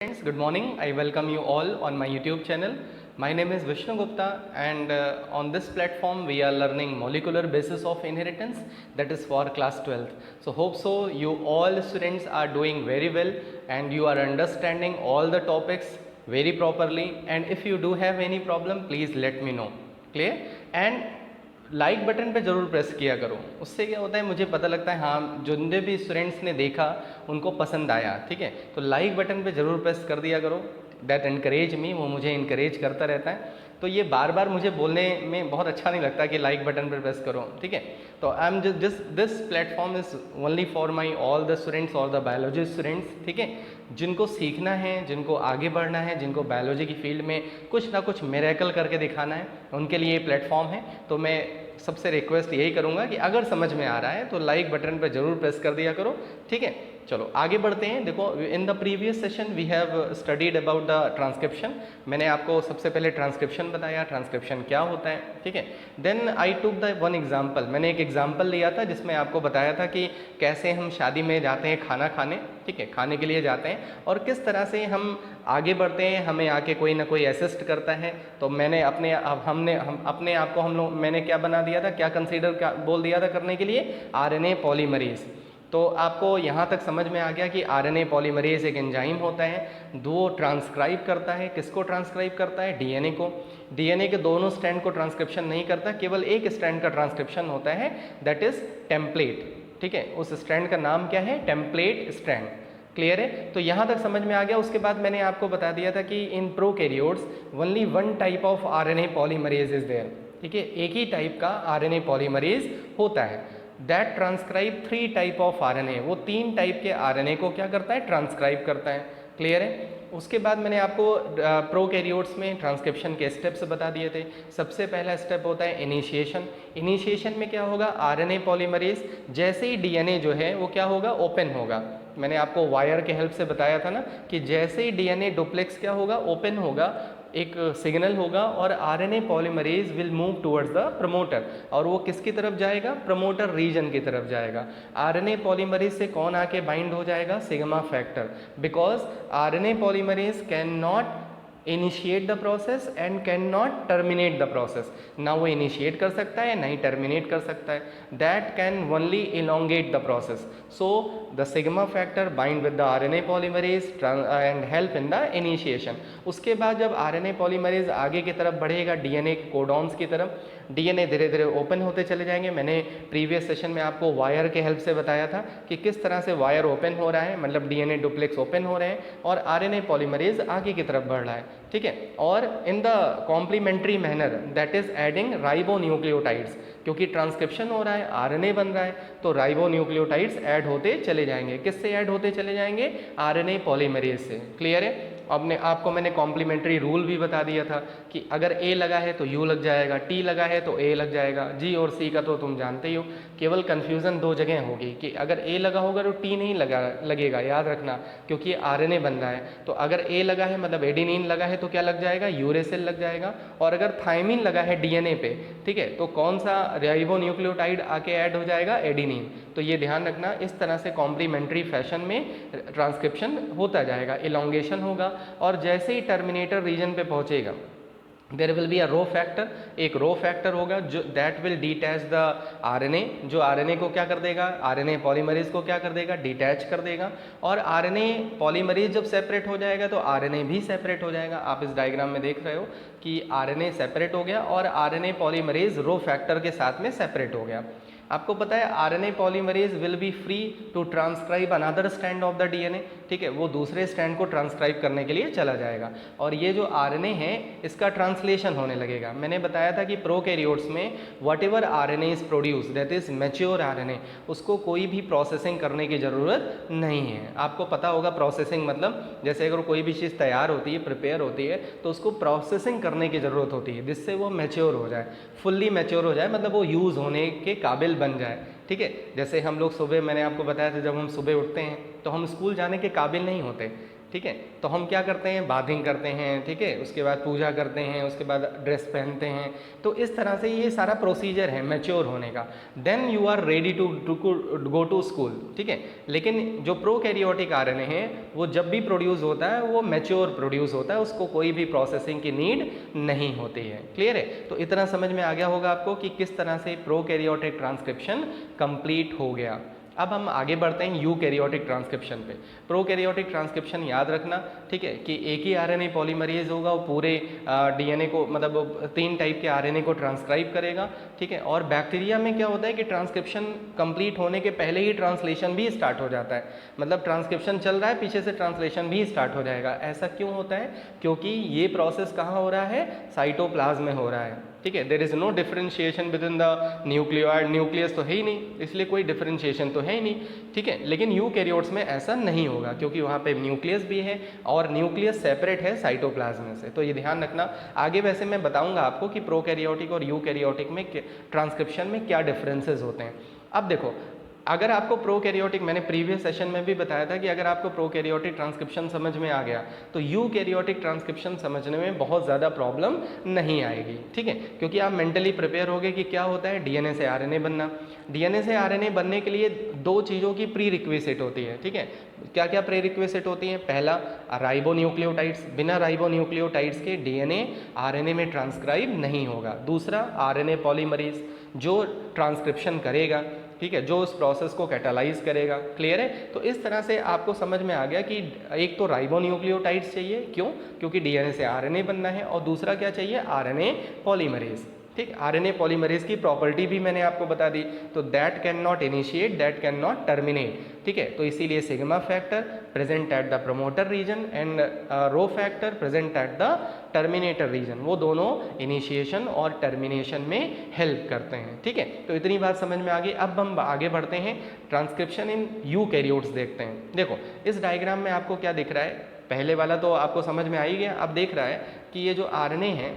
Friends, good morning. I welcome you all on my YouTube channel. My name is Vishnu Gupta, and on this platform we are learning molecular basis of inheritance, that is for class 12th. So hope so you all students are doing very well and you are understanding all the topics very properly, and if you do have any problem please let me know. Clear? And like button पे ज़रूर press किया करो, उससे क्या होता है मुझे पता लगता है हाँ जितने भी स्टूडेंट्स ने देखा उनको पसंद आया। ठीक है, तो लाइक बटन पे ज़रूर प्रेस कर दिया करो, दैट एनकरेज मी, वो मुझे इनकरेज करता रहता है। तो ये बार बार मुझे बोलने में बहुत अच्छा नहीं लगता कि लाइक बटन पर प्रेस करो। ठीक है, तो I M this platform is only for my all the students और द बायोलॉजी स्टूडेंट्स। ठीक है, जिनको सीखना है, जिनको आगे बढ़ना है, जिनको बायोलॉजी की फील्ड में कुछ ना कुछ मिरेकल करके दिखाना है, उनके लिए ये प्लेटफॉर्म है। तो मैं सबसे रिक्वेस्ट यही करूँगा कि अगर समझ में आ रहा है तो लाइक बटन पर ज़रूर प्रेस कर दिया करो। ठीक है, चलो आगे बढ़ते हैं। देखो, in the previous session we have studied about the transcription. मैंने आपको सबसे पहले ट्रांसक्रिप्शन बताया, ट्रांसक्रिप्शन क्या होता है। ठीक है, then I took the one example, मैंने एक एग्जांपल लिया था जिसमें आपको बताया था कि कैसे हम शादी में जाते हैं खाना खाने। ठीक है, खाने के लिए जाते हैं और किस तरह से हम आगे बढ़ते हैं, हमें आके कोई ना कोई असिस्ट करता है। तो मैंने अपने आप को मैंने क्या बना दिया था, क्या कंसीडर बोल दिया था करने के लिए, आरएनए पॉलीमरेज। तो आपको यहाँ तक समझ में आ गया कि आरएनए पॉलीमरेज एक एंजाइम होता है, वो ट्रांसक्राइब करता है। किसको ट्रांसक्राइब करता है? डीएनए को। डीएनए के दोनों स्ट्रैंड को ट्रांसक्रिप्शन नहीं करता, केवल एक स्ट्रैंड का ट्रांसक्रिप्शन होता है, दैट इज टेम्पलेट। ठीक है, उस स्ट्रैंड का नाम क्या है? Template strand. क्लियर है? तो यहाँ तक समझ में आ गया। उसके बाद मैंने आपको बता दिया था कि in prokaryotes only one type of RNA polymerase is there. ठीक है, एक ही टाइप का आरएनए पॉलीमरेज होता है, that transcribe 3 type of RNA. वो 3 टाइप के आरएनए को क्या करता है? ट्रांसक्राइब करता है। क्लियर है? उसके बाद मैंने आपको प्रोकैरियोट्स में ट्रांसक्रिप्शन के स्टेप्स बता दिए थे। सबसे पहला स्टेप होता है इनिशिएशन। इनिशिएशन में क्या होगा? आरएनए पॉलीमरेज जैसे ही डीएनए जो है वो क्या होगा? ओपन होगा। मैंने आपको वायर के हेल्प से बताया था ना कि जैसे ही डीएनए डुप्लेक्स क्या होगा? ओपन होगा, एक सिग्नल होगा और RNA polymerase will move towards the promoter. और वो किसकी तरफ जाएगा? प्रमोटर रीजन की तरफ जाएगा। आरएनए पॉलीमरेज से कौन आके बाइंड हो जाएगा? Sigma factor, because RNA polymerase can not initiate the process and can not terminate the process. ना वो इनिशिएट कर सकता है ना ही टर्मिनेट कर सकता है, that can only elongate the process. So the sigma factor bind with the RNA polymerase and help in the initiation. उसके बाद जब आरएनए पॉलीमरेज आगे की तरफ बढ़ेगा डीएनए कोडॉन्स की तरफ, डीएनए धीरे धीरे ओपन होते चले जाएंगे। मैंने प्रीवियस सेशन में आपको वायर के हेल्प से बताया था कि किस तरह से वायर ओपन हो रहा है, मतलब डीएनए डुप्लेक्स ओपन हो रहे हैं और आरएनए पॉलीमरेज आगे की तरफ बढ़ रहा है। ठीक है, और in the complementary manner that is adding ribonucleotides, क्योंकि ट्रांसक्रिप्शन हो रहा है, आरएनए बन रहा है, तो राइबोन्यूक्लियोटाइड्स ऐड होते चले जाएंगे। किससे ऐड होते चले जाएंगे? आरएनए पॉलीमरेज से। क्लियर है? आपको मैंने कॉम्प्लीमेंट्री रूल भी बता दिया था कि अगर ए लगा है तो यू लग जाएगा, टी लगा है तो ए लग जाएगा, जी और सी का तो तुम जानते ही हो। केवल कन्फ्यूज़न 2 जगह होगी कि अगर ए लगा होगा तो टी नहीं लगेगा, याद रखना, क्योंकि आरएनए बन रहा है। तो अगर ए लगा है मतलब एडेनिन लगा है तो क्या लग जाएगा? यूरेसिल लग जाएगा। और अगर थायमिन लगा है डीएनए पे, ठीक है, तो कौन सा राइबोन्यूक्लियोटाइड आके ऐड हो जाएगा? एडेनिन। तो ये ध्यान रखना, इस तरह से कॉम्प्लीमेंट्री फैशन में ट्रांसक्रिप्शन होता जाएगा, इलोंगेशन होगा और जैसे ही टर्मिनेटर रीजन पे पहुंचेगा there will be a rho factor, एक रो फैक्टर होगा जो that will detach the RNA, जो आरएनए को क्या कर देगा? आरएनए पॉलीमरेज को क्या कर देगा? डिटैच कर देगा। और आरएनए पॉलीमरेज जब सेपरेट हो जाएगा तो आरएनए भी सेपरेट हो जाएगा। आप इस डायग्राम में देख रहे हो कि आरएनए सेपरेट हो गया और आरएनए पॉलीमरेज रो फैक्टर के साथ में सेपरेट हो गया। आपको पता है RNA polymerase will be free to transcribe another strand of the DNA. ठीक है, वो दूसरे स्ट्रैंड को ट्रांसक्राइब करने के लिए चला जाएगा और ये जो आरएनए है इसका ट्रांसलेशन होने लगेगा। मैंने बताया था कि प्रोकैरियोट्स में whatever RNA is produce that is mature RNA, उसको कोई भी प्रोसेसिंग करने की ज़रूरत नहीं है। आपको पता होगा प्रोसेसिंग मतलब जैसे अगर कोई भी चीज़ तैयार होती है, प्रिपेयर होती है, तो उसको प्रोसेसिंग करने की ज़रूरत होती है जिससे वो मैच्योर हो जाए, फुल्ली मैच्योर हो जाए, मतलब वो यूज़ होने के काबिल बन जाए। ठीक है, जैसे हम लोग सुबह, मैंने आपको बताया था जब हम सुबह उठते हैं तो हम स्कूल जाने के काबिल नहीं होते। ठीक है। तो हम क्या करते हैं, बाथिंग करते हैं, ठीक है, उसके बाद पूजा करते हैं, उसके बाद ड्रेस पहनते हैं। तो इस तरह से ये सारा प्रोसीजर है मैच्योर होने का। Then you are ready to go to school, ठीक है। लेकिन जो प्रोकैरियोटिक आरएनए है वो जब भी प्रोड्यूस होता है वो मैच्योर प्रोड्यूस होता है, उसको कोई भी प्रोसेसिंग की नीड नहीं होती है। क्लियर है? तो इतना समझ में आ गया होगा आपको कि किस तरह से प्रोकैरियोटिक ट्रांसक्रिप्शन कंप्लीट हो गया। अब हम आगे बढ़ते हैं यूकैरियोटिक ट्रांसक्रिप्शन पे। प्रोकैरियोटिक ट्रांसक्रिप्शन याद रखना, ठीक है, कि एक ही आरएनए पॉलीमरेज होगा, वो पूरे डीएनए को, मतलब 3 टाइप के आरएनए को ट्रांसक्राइब करेगा, ठीक है। और बैक्टीरिया में क्या होता है कि ट्रांसक्रिप्शन कंप्लीट होने के पहले ही ट्रांसलेशन भी स्टार्ट हो जाता है, मतलब ट्रांसक्रिप्शन चल रहा है, पीछे से ट्रांसलेशन भी स्टार्ट हो जाएगा। ऐसा क्यों होता है? क्योंकि ये प्रोसेस कहाँ हो रहा है, साइटोप्लाज्म में हो रहा है, ठीक है। There is no differentiation within the nucleoid, nucleus तो है ही नहीं, इसलिए कोई डिफरेंशिएशन तो है ही नहीं, ठीक है। लेकिन यूकैरियोट्स में ऐसा नहीं होगा क्योंकि वहाँ पे न्यूक्लियस भी है और न्यूक्लियस सेपरेट है साइटोप्लाज्म से, तो ये ध्यान रखना। आगे वैसे मैं बताऊंगा आपको कि प्रोकैरियोटिक और यूकैरियोटिक में ट्रांसक्रिप्शन में क्या डिफरेंसेस होते हैं। अब देखो, अगर आपको प्रोकैरियोटिक, मैंने प्रीवियस सेशन में भी बताया था कि अगर आपको प्रोकैरियोटिक ट्रांसक्रिप्शन समझ में आ गया तो यूकैरियोटिक ट्रांसक्रिप्शन समझने में बहुत ज़्यादा प्रॉब्लम नहीं आएगी, ठीक है, क्योंकि आप मेंटली प्रिपेयर होगे कि क्या होता है डीएनए से आरएनए बनना। डीएनए से आरएनए बनने के लिए 2 चीज़ों की प्री रिक्विजिट होती है, ठीक है। क्या क्या प्री रिक्विजिट होती है? पहला, राइबोन्यूक्लियोटाइड्स। बिना राइबोन्यूक्लियोटाइड्स के डीएनए आरएनए में ट्रांसक्राइब नहीं होगा। दूसरा, आरएनए पॉलीमरेज जो ट्रांसक्रिप्शन करेगा, ठीक है, जो उस प्रोसेस को कैटालाइज करेगा। क्लियर है? तो इस तरह से आपको समझ में आ गया कि एक तो राइबोन्यूक्लियोटाइड्स चाहिए, क्यों? क्योंकि डीएनए से आरएनए बनना है, और दूसरा क्या चाहिए? आरएनए पॉलीमरेज, ठीक। आरएनए पॉलीमरेज की प्रॉपर्टी भी मैंने आपको बता दी, तो that can not initiate, that can not terminate, ठीक है। तो इसीलिए sigma factor present at the promoter region and rho factor present at the terminator region, वो दोनों इनिशिएशन और टर्मिनेशन में हेल्प करते हैं, ठीक है। तो इतनी बात समझ में आ गई। अब हम आगे बढ़ते हैं, ट्रांसक्रिप्शन इन यूकैरियोट्स देखते हैं। देखो इस डायग्राम में आपको क्या दिख रहा है, पहले वाला तो आपको समझ में आ ही गया। अब देख रहा है कि ये जो आरएनए है,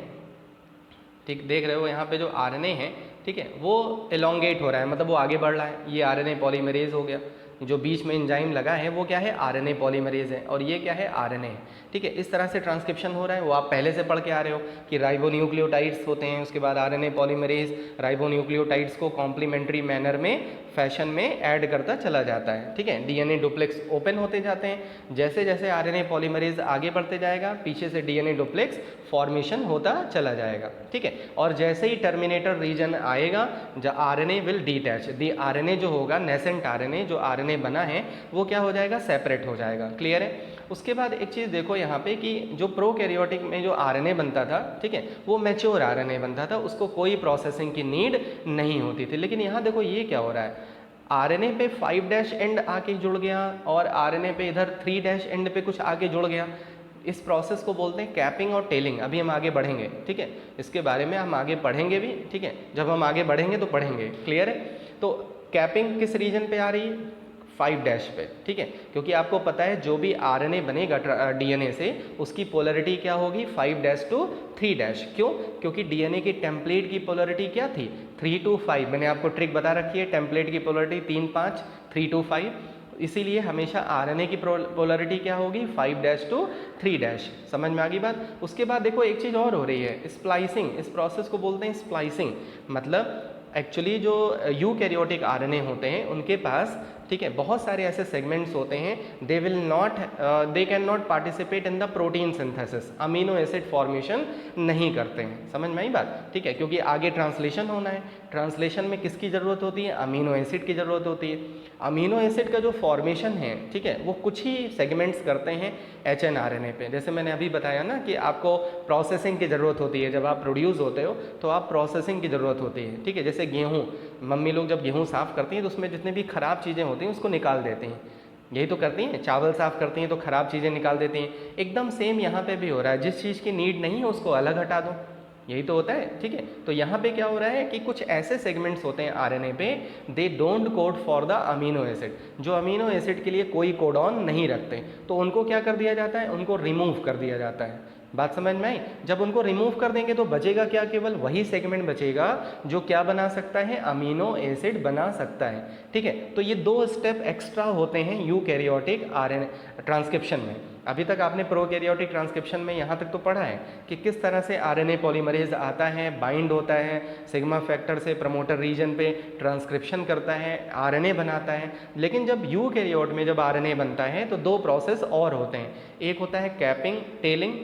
ठीक, देख रहे हो यहाँ पे जो आरएनए है, ठीक है, वो एलोंगेट हो रहा है, मतलब वो आगे बढ़ रहा है। ये आरएनए पॉलीमरेज हो गया, जो बीच में एंजाइम लगा है वो क्या है? आरएनए पॉलीमरेज है, और ये क्या है? आरएनए है, ठीक है। इस तरह से ट्रांसक्रिप्शन हो रहा है, वो आप पहले से पढ़ के आ रहे हो कि राइबोन्यूक्लियोटाइड्स होते हैं, उसके बाद आरएनए पॉलीमरेज राइबोन्यूक्लियोटाइड्स को कॉम्प्लीमेंट्री मैनर में, फैशन में ऐड करता चला जाता है, ठीक है। डीएनए डुप्लेक्स ओपन होते जाते हैं, जैसे जैसे आरएनए पॉलीमरेज आगे बढ़ते जाएगा, पीछे से डीएनए डुप्लेक्स फॉर्मेशन होता चला जाएगा, ठीक है। और जैसे ही टर्मिनेटर रीजन आएगा, जो RNA will detach, the RNA जो होगा, नेसेंट आरएनए जो आरएनए बना है वो क्या हो जाएगा? सेपरेट हो जाएगा। क्लियर है? उसके बाद एक चीज़ देखो यहाँ पे कि जो प्रोकैरियोटिक में जो आरएनए बनता था, ठीक है, वो मैच्योर आरएनए बनता था, उसको कोई प्रोसेसिंग की नीड नहीं होती थी। लेकिन यहाँ देखो ये क्या हो रहा है, आरएनए पे 5' एंड आके जुड़ गया और आरएनए पे इधर 3' एंड पे कुछ आके जुड़ गया। इस प्रोसेस को बोलते हैं कैपिंग और टेलिंग। अभी हम आगे बढ़ेंगे, ठीक है, इसके बारे में हम आगे पढ़ेंगे भी, ठीक है, जब हम आगे बढ़ेंगे तो पढ़ेंगे। क्लियर है? तो कैपिंग किस रीजन पे आ रही है? 5' पे, ठीक है, क्योंकि आपको पता है जो भी आरएनए बनेगा डीएनए से, उसकी पोलरिटी क्या होगी? 5' to 3'। क्यों? क्योंकि डीएनए की टेम्पलेट की पोलरिटी क्या थी? 3 to 5। मैंने आपको ट्रिक बता रखी है, टेम्पलेट की पोलरिटी 3, 5, 3 to 5, इसीलिए हमेशा आरएनए की पोलरिटी क्या होगी? 5' to 3'। समझ में आ गई बात? उसके बाद देखो एक चीज़ और हो रही है, स्प्लाइसिंग। इस प्रोसेस को बोलते हैं स्प्लाइसिंग। मतलब एक्चुअली जो यूकैरियोटिक आरएनए होते हैं उनके पास, ठीक है, बहुत सारे ऐसे सेगमेंट्स होते हैं, they can not participate in the protein synthesis, amino acid formation नहीं करते हैं। समझ में आई बात? ठीक है, क्योंकि आगे ट्रांसलेशन होना है। ट्रांसलेशन में किसकी ज़रूरत होती है? अमीनो एसिड की ज़रूरत होती है। अमीनो एसिड का जो फॉर्मेशन है, ठीक है, वो कुछ ही सेगमेंट्स करते हैं एचएनआरएनए पे। जैसे मैंने अभी बताया ना कि आपको प्रोसेसिंग की ज़रूरत होती है, जब आप प्रोड्यूस होते हो तो आप प्रोसेसिंग की ज़रूरत होती है, ठीक है। जैसे गेहूँ, मम्मी लोग जब गेहूँ साफ़ करती हैं तो उसमें जितने भी ख़राब चीज़ें होती हैं उसको निकाल देती हैं, यही तो करती हैं। चावल साफ़ करती हैं तो ख़राब चीज़ें निकाल देती हैं। एकदम सेम यहाँ पे भी हो रहा है, जिस चीज़ की नीड नहीं है उसको अलग हटा दो, यही तो होता है, ठीक है। तो यहाँ पे क्या हो रहा है कि कुछ ऐसे सेगमेंट्स होते हैं आरएनए पे, they don't code for the amino acid, जो अमीनो एसिड के लिए कोई कोडॉन नहीं रखते, तो उनको क्या कर दिया जाता है? उनको रिमूव कर दिया जाता है। बात समझ में आई? जब उनको रिमूव कर देंगे तो बचेगा क्या? केवल वही सेगमेंट बचेगा जो क्या बना सकता है? अमीनो एसिड बना सकता है। ठीक है, तो ये 2 स्टेप एक्स्ट्रा होते हैं यूकैरियोटिक आरएनए ट्रांसक्रिप्शन में। अभी तक आपने प्रोकैरियोटिक ट्रांसक्रिप्शन में यहाँ तक तो पढ़ा है कि किस तरह से आरएनए पॉलीमरेज आता है, बाइंड होता है सिग्मा फैक्टर से प्रमोटर रीजन पे, ट्रांसक्रिप्शन करता है, आरएनए बनाता है। लेकिन जब यूकैरियोट में जब आरएनए बनता है तो 2 प्रोसेस और होते हैं। एक होता है कैपिंग टेलिंग।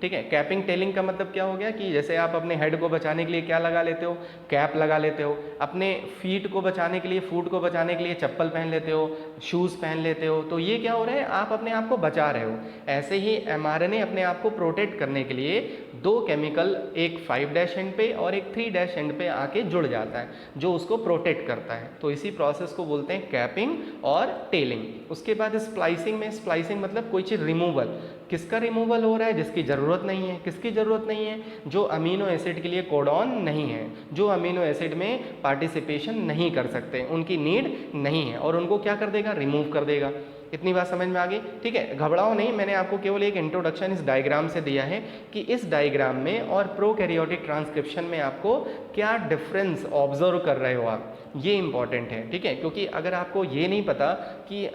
ठीक है, कैपिंग टेलिंग का मतलब क्या हो गया कि जैसे आप अपने हेड को बचाने के लिए क्या लगा लेते हो? कैप लगा लेते हो। अपने फीट को बचाने के लिए, फुट को बचाने के लिए चप्पल पहन लेते हो, शूज़ पहन लेते हो। तो ये क्या हो रहा है? आप अपने आप को बचा रहे हो। ऐसे ही एमआरएनए अपने आप को प्रोटेक्ट करने के लिए 2 केमिकल, एक 5' एंड पे और एक 3' एंड पे आके जुड़ जाता है जो उसको प्रोटेक्ट करता है। तो इसी प्रोसेस को बोलते हैं कैपिंग और टेलिंग। उसके बाद स्प्लाइसिंग में, स्प्लाइसिंग मतलब कोई चीज़ रिमूवल। किसका रिमूवल हो रहा है? जिसकी ज़रूरत नहीं है। किसकी ज़रूरत नहीं है? जो अमीनो एसिड के लिए कोडॉन नहीं है, जो अमीनो एसिड में पार्टिसिपेशन नहीं कर सकते, उनकी नीड नहीं है, और उनको क्या कर देगा? रिमूव कर देगा। इतनी बात समझ में आ गई? ठीक है, घबराओ नहीं, मैंने आपको केवल एक इंट्रोडक्शन इस डायग्राम से दिया है कि इस डायग्राम में और प्रोकैरियोटिक ट्रांसक्रिप्शन में आपको क्या डिफरेंस ऑब्जर्व कर रहे हो आप, ये इंपॉर्टेंट है। ठीक है, क्योंकि अगर आपको ये नहीं पता कि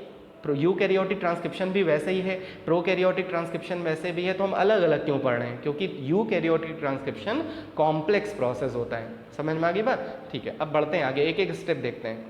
यूकैरियोटिक ट्रांसक्रिप्शन भी वैसे ही है, प्रोकैरियोटिक ट्रांसक्रिप्शन वैसे भी है, तो हम अलग अलग क्यों पढ़ रहे हैं? क्योंकि यूकैरियोटिक ट्रांसक्रिप्शन कॉम्प्लेक्स प्रोसेस होता है। समझ में आ गई बात? ठीक है, अब बढ़ते हैं आगे, एक एक स्टेप देखते हैं।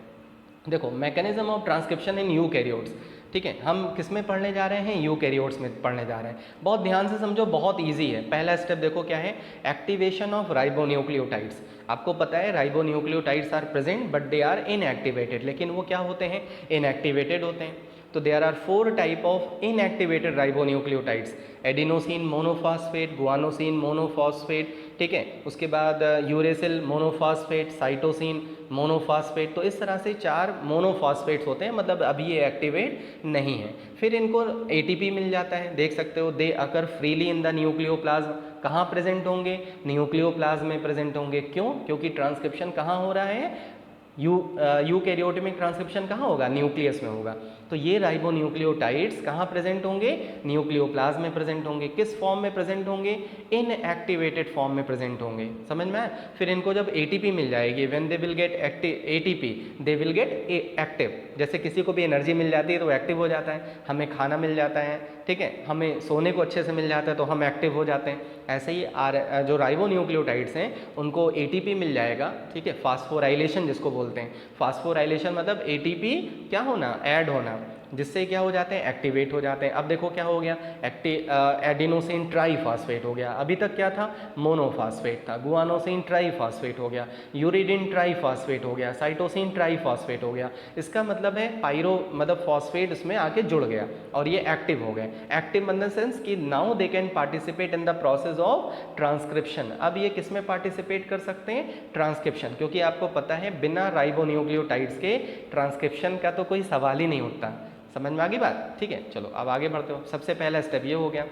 देखो, mechanism of transcription in eukaryotes. ठीक है, हम किस में पढ़ने जा रहे हैं? यूकैरियोट्स में पढ़ने जा रहे हैं। बहुत ध्यान से समझो, बहुत इजी है। पहला स्टेप देखो क्या है? Activation of ribonucleotides. आपको पता है ribonucleotides are present but they are inactivated. लेकिन वो क्या होते हैं? इनएक्टिवेटेड होते हैं। तो there are 4 type of inactivated ribonucleotides: adenosine monophosphate, guanosine monophosphate, ठीक है, उसके बाद यूरेसिल मोनोफॉस्फेट, साइटोसिन मोनोफॉस्फेट। तो इस तरह से 4 मोनोफॉस्फेट्स होते हैं, मतलब अभी ये एक्टिवेट नहीं है। फिर इनको एटीपी मिल जाता है, देख सकते हो, दे अकर फ्रीली इन द न्यूक्लियोप्लाज्म। कहाँ प्रेजेंट होंगे? न्यूक्लियोप्लाज्म में प्रेजेंट होंगे। क्यों? क्योंकि ट्रांसक्रिप्शन कहाँ हो रहा है? यूकैरियोट में ट्रांसक्रिप्शन कहाँ होगा? न्यूक्लियस में होगा। तो ये राइबोन्यूक्लियोटाइड्स कहाँ प्रेजेंट होंगे? न्यूक्लियोप्लाज्म में प्रेजेंट होंगे। किस फॉर्म में प्रेजेंट होंगे? इनएक्टिवेटेड फॉर्म में प्रेजेंट होंगे। समझ में आया? फिर इनको जब एटीपी मिल जाएगी, when they will get ATP they will get active. जैसे किसी को भी एनर्जी मिल जाती है तो एक्टिव हो जाता है, हमें खाना मिल जाता है, ठीक है, हमें सोने को अच्छे से मिल जाता है तो हम एक्टिव हो जाते हैं। ऐसे ही जो राइबोन्यूक्लियोटाइड्स हैं उनको एटीपी मिल जाएगा, ठीक है, फास्फोराइलेशन जिसको बोलते हैं। फास्फोराइलेशन मतलब एटीपी क्या होना? ऐड होना, जिससे क्या हो जाते हैं? एक्टिवेट हो जाते हैं। अब देखो क्या हो गया? एडिनोसिन ट्राईफॉस्फेट हो गया। अभी तक क्या था? मोनोफॉस्फेट था। गुआनोसिन ट्राईफॉस्फेट हो गया, यूरिडिन ट्राईफॉस्फेट हो गया, साइटोसिन ट्राईफॉस्फेट हो गया। इसका मतलब है पायरो मतलब फॉस्फेट इसमें आके जुड़ गया और ये एक्टिव हो गए। एक्टिव इन द सेंस कि now they can participate in the process of transcription. अब ये किस में पार्टिसिपेट कर सकते हैं? ट्रांसक्रिप्शन। क्योंकि आपको पता है बिना राइबोन्यूक्लियोटाइड्स के ट्रांसक्रिप्शन का तो कोई सवाल ही नहीं उठता। समझ में आ गई बात? ठीक है, चलो अब आगे बढ़ते हो। सबसे पहला स्टेप ये हो गया।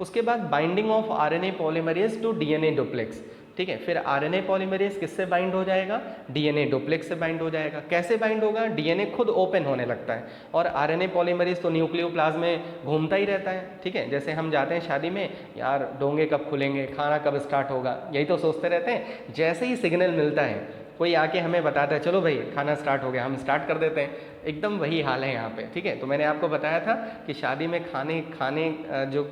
उसके बाद binding of RNA polymerase to DNA duplex. ठीक है, फिर आरएनए पॉलीमरेज किससे बाइंड हो जाएगा? डीएनए डुप्लेक्स से बाइंड हो जाएगा। कैसे बाइंड होगा? डीएनए खुद ओपन होने लगता है और आरएनए पॉलीमरेज तो न्यूक्लियोप्लाज्म में घूमता ही रहता है। ठीक है, जैसे हम जाते हैं शादी में, यार डोंगे कब खुलेंगे, खाना कब स्टार्ट होगा, यही तो सोचते रहते हैं। जैसे ही सिग्नल मिलता है, कोई आके हमें बताता है चलो भाई खाना स्टार्ट हो गया, हम स्टार्ट कर देते हैं। एकदम वही हाल है यहाँ पे। ठीक है, तो मैंने आपको बताया था कि शादी में खाने जो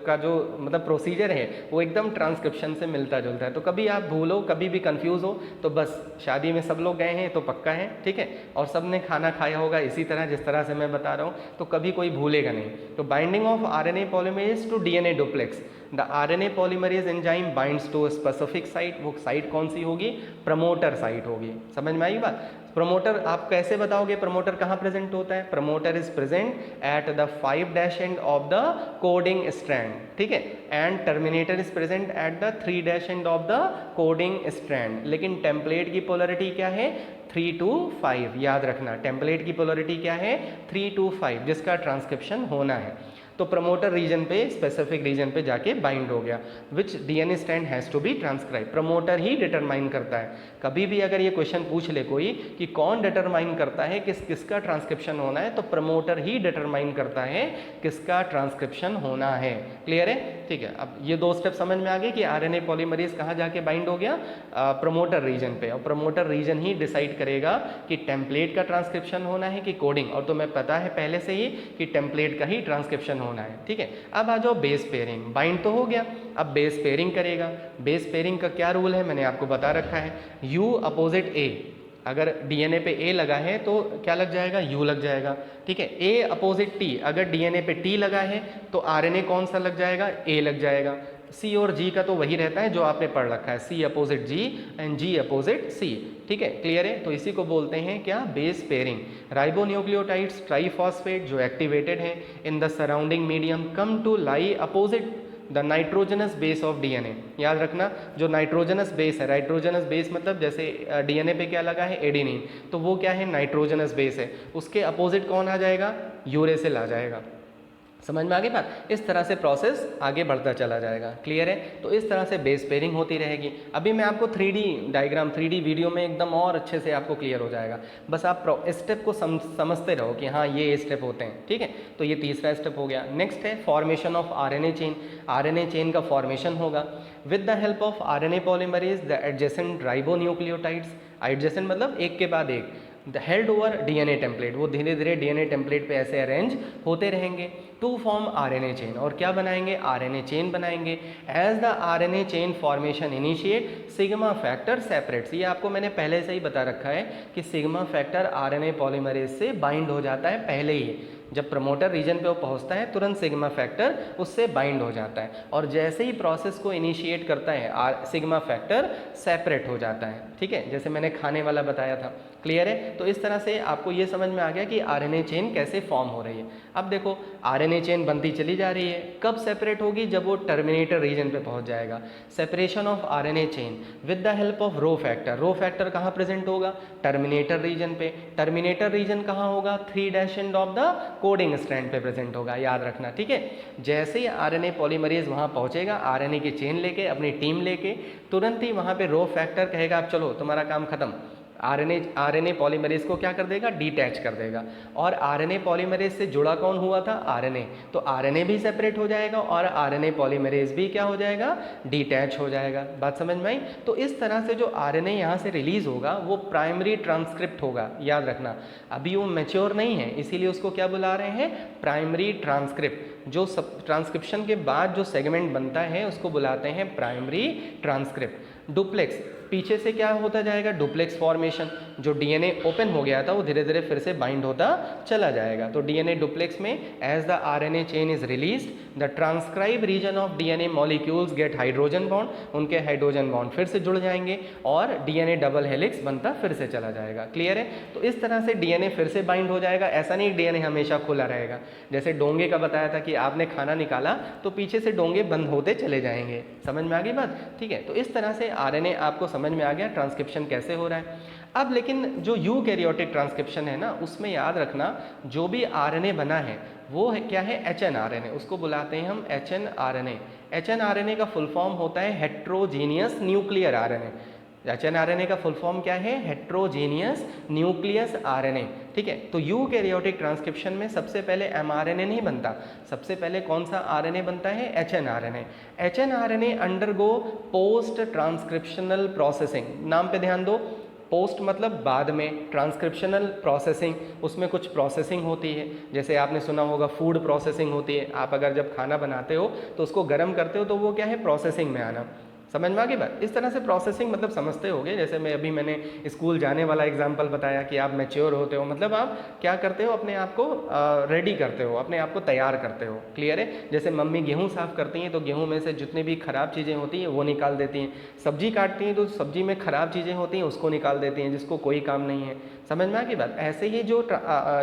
मतलब प्रोसीजर है वो एकदम ट्रांसक्रिप्शन से मिलता जुलता है। तो कभी आप भूलो, कभी भी कंफ्यूज हो तो बस शादी में सब लोग गए हैं तो पक्का है, ठीक है, और सब ने खाना खाया होगा इसी तरह जिस तरह से मैं बता रहा हूँ, तो कभी कोई भूलेगा नहीं। तो binding of RNA polymerase to DNA duplex, the RNA polymerase enzyme binds to specific site. वो साइट कौन सी होगी? प्रमोटर साइट होगी। समझ में आई बात? प्रमोटर आप कैसे बताओगे प्रमोटर कहाँ प्रेजेंट होता है? Promoter is present at the 5' end of the coding strand, ठीक है, and terminator is present at the 3' end of the coding strand. लेकिन टेम्पलेट की पोलरिटी क्या है? 3 to 5। याद रखना टेम्पलेट की पोलरिटी क्या है? 3 to 5, जिसका ट्रांसक्रिप्शन होना है। तो प्रमोटर रीजन पे, स्पेसिफिक रीजन पे जाके बाइंड हो गया, which DNA strand has to be transcribe. Promoter ही डिटरमाइन करता है। कभी भी अगर ये क्वेश्चन पूछ ले कोई कि कौन डिटरमाइन करता है किसका ट्रांसक्रिप्शन होना है, तो प्रमोटर ही डिटरमाइन करता है किसका ट्रांसक्रिप्शन होना है। क्लियर है? ठीक है, अब ये दो स्टेप समझ में आ गए कि आरएनए पॉलीमरेज कहाँ जाके बाइंड हो गया, प्रमोटर रीजन पे, और प्रमोटर रीजन ही डिसाइड करेगा कि टेम्पलेट का ट्रांसक्रिप्शन होना है कि कोडिंग, और तुम्हें पता है पहले से ही कि टेम्पलेट का ही ट्रांसक्रिप्शन होना है। ठीक है, अब आ जाओ बेस पेयरिंग। बाइंड तो हो गया, अब बेस पेयरिंग करेगा। बेस पेयरिंग का क्या रूल है मैंने आपको बता रखा है, U अपोजिट A। अगर डीएनए पे A लगा है तो क्या लग जाएगा, U लग जाएगा। ठीक है, A अपोजिट T, अगर डीएनए पे T लगा है तो आरएनए कौन सा लग जाएगा, A लग जाएगा। C और G का तो वही रहता है जो आपने पढ़ रखा है, C opposite G and G opposite C। ठीक है, क्लियर है? तो इसी को बोलते हैं क्या, बेस पेयरिंग। राइबोन्यूक्लियोटाइड्स ट्राइफॉस्फेट जो एक्टिवेटेड है in the surrounding medium come to lie opposite the nitrogenous base of DNA. याद रखना, जो नाइट्रोजनस बेस है, नाइट्रोजनस बेस मतलब जैसे डीएनए पे क्या लगा है, एडेनिन, तो वो क्या है, नाइट्रोजनस बेस है, उसके अपोजिट कौन आ जाएगा, यूरेसिल आ जाएगा। समझ में आ गई बात? इस तरह से प्रोसेस आगे बढ़ता चला जाएगा। क्लियर है? तो इस तरह से बेस पेयरिंग होती रहेगी। अभी मैं आपको 3D डायग्राम, 3D वीडियो में एकदम और अच्छे से आपको क्लियर हो जाएगा, बस आप स्टेप को समझते रहो कि हाँ ये स्टेप होते हैं। ठीक है, तो ये तीसरा स्टेप हो गया। नेक्स्ट है formation of RNA chain. RNA chain का फॉर्मेशन होगा with the help of RNA polymerase the adjacent ribonucleotides. Adjacent मतलब एक के बाद एक, the held over DNA template, वो धीरे धीरे डीएनए टेम्पलेट पे ऐसे अरेंज होते रहेंगे टू फॉर्म आरएनए चेन। और क्या बनाएंगे, आरएनए चेन बनाएंगे। As the RNA chain formation initiate sigma factor separates. ये आपको मैंने पहले से ही बता रखा है कि सिग्मा फैक्टर आरएनए पॉलीमरेज से बाइंड हो जाता है पहले ही, जब प्रमोटर रीजन पे वो पहुंचता है तुरंत सिग्मा फैक्टर उससे बाइंड हो जाता है, और जैसे ही प्रोसेस को इनिशिएट करता है सिग्मा फैक्टर सेपरेट हो जाता है। ठीक है, जैसे मैंने खाने वाला बताया था। क्लियर है? तो इस तरह से आपको ये समझ में आ गया कि आरएनए चेन कैसे फॉर्म हो रही है। अब देखो आरएनए चेन बनती चली जा रही है, कब सेपरेट होगी, जब वो टर्मिनेटर रीजन पे पहुंच जाएगा। Separation of RNA chain with the help of rho factor. Rho factor कहाँ प्रेजेंट होगा, टर्मिनेटर रीजन पे। टर्मिनेटर रीजन कहाँ होगा, 3' end of the coding strand पे प्रेजेंट होगा, याद रखना। ठीक है, जैसे ही आरएनए पॉलीमरेज वहाँ पहुँचेगा आरएनए की चेन लेके, अपनी टीम लेके, तुरंत ही वहाँ पे रो फैक्टर कहेगा अब चलो तुम्हारा काम खत्म। आरएनए पॉलीमरेज को क्या कर देगा, डिटैच कर देगा। और आरएनए पॉलीमरेज से जुड़ा कौन हुआ था, आरएनए, तो आरएनए भी सेपरेट हो जाएगा और आरएनए पॉलीमरेज भी क्या हो जाएगा, डिटैच हो जाएगा। बात समझ में आई? तो इस तरह से जो आरएनए यहाँ से रिलीज होगा वो प्राइमरी ट्रांसक्रिप्ट होगा, याद रखना। अभी वो मैच्योर नहीं है, इसीलिए उसको क्या बुला रहे हैं, प्राइमरी ट्रांसक्रिप्ट। जो सब ट्रांसक्रिप्शन के बाद जो सेगमेंट बनता है उसको बुलाते हैं प्राइमरी ट्रांसक्रिप्ट। डुप्लेक्स, पीछे से क्या होता जाएगा, डुप्लेक्स फॉर्मेशन। जो डीएनए ओपन हो गया था वो धीरे धीरे फिर से बाइंड होता चला जाएगा। तो डीएनए डुप्लेक्स में as the RNA chain is released the transcribe region of DNA molecules get hydrogen bond, उनके हाइड्रोजन बॉन्ड फिर से जुड़ जाएंगे और डीएनए डबल हेलिक्स बनता फिर से चला जाएगा। क्लियर है? तो इस तरह से डीएनए फिर से बाइंड हो जाएगा। ऐसा नहीं डीएनए हमेशा खुला रहेगा, जैसे डोंगे का बताया था कि आपने खाना निकाला तो पीछे से डोंगे बंद होते चले जाएंगे। समझ में आ गई बात? ठीक है, तो इस तरह से आरएनए आपको समझ में आ गया ट्रांसक्रिप्शन कैसे हो रहा है। अब लेकिन जो यूकैरियोटिक ट्रांसक्रिप्शन है ना, उसमें याद रखना जो भी आरएनए बना है वो है क्या है, एचएनआरएनए, उसको बुलाते हैं हम एचएनआरएनए। एचएनआरएनए का फुल फॉर्म होता है हेट्रोजीनियस न्यूक्लियर आरएनए। एचएनआरएनए का फुल फॉर्म क्या है, हेट्रोजीनियस न्यूक्लियस आरएनए। ठीक है, तो यूकैरियोटिक ट्रांसक्रिप्शन में सबसे पहले एमआरएनए नहीं बनता, सबसे पहले कौन सा आरएनए बनता है, hnRNA. HnRNA undergo post transcriptional processing. नाम पे ध्यान दो, पोस्ट मतलब बाद में, ट्रांसक्रिप्शनल प्रोसेसिंग, उसमें कुछ प्रोसेसिंग होती है। जैसे आपने सुना होगा फूड प्रोसेसिंग होती है, आप अगर जब खाना बनाते हो तो उसको गर्म करते हो तो वो क्या है, प्रोसेसिंग में आना। समझ में आ गई बात? इस तरह से प्रोसेसिंग मतलब समझते होगे। जैसे मैंने स्कूल जाने वाला एग्जांपल बताया कि आप मैच्योर होते हो, मतलब आप क्या करते हो, अपने आप को रेडी करते हो, अपने आप को तैयार करते हो। क्लियर है? जैसे मम्मी गेहूं साफ़ करती हैं तो गेहूं में से जितनी भी खराब चीज़ें होती हैं वो निकाल देती हैं, सब्जी काटती हैं तो सब्जी में खराब चीज़ें होती हैं उसको निकाल देती हैं, जिसको कोई काम नहीं है। समझ में आ गई बात? ऐसे ही जो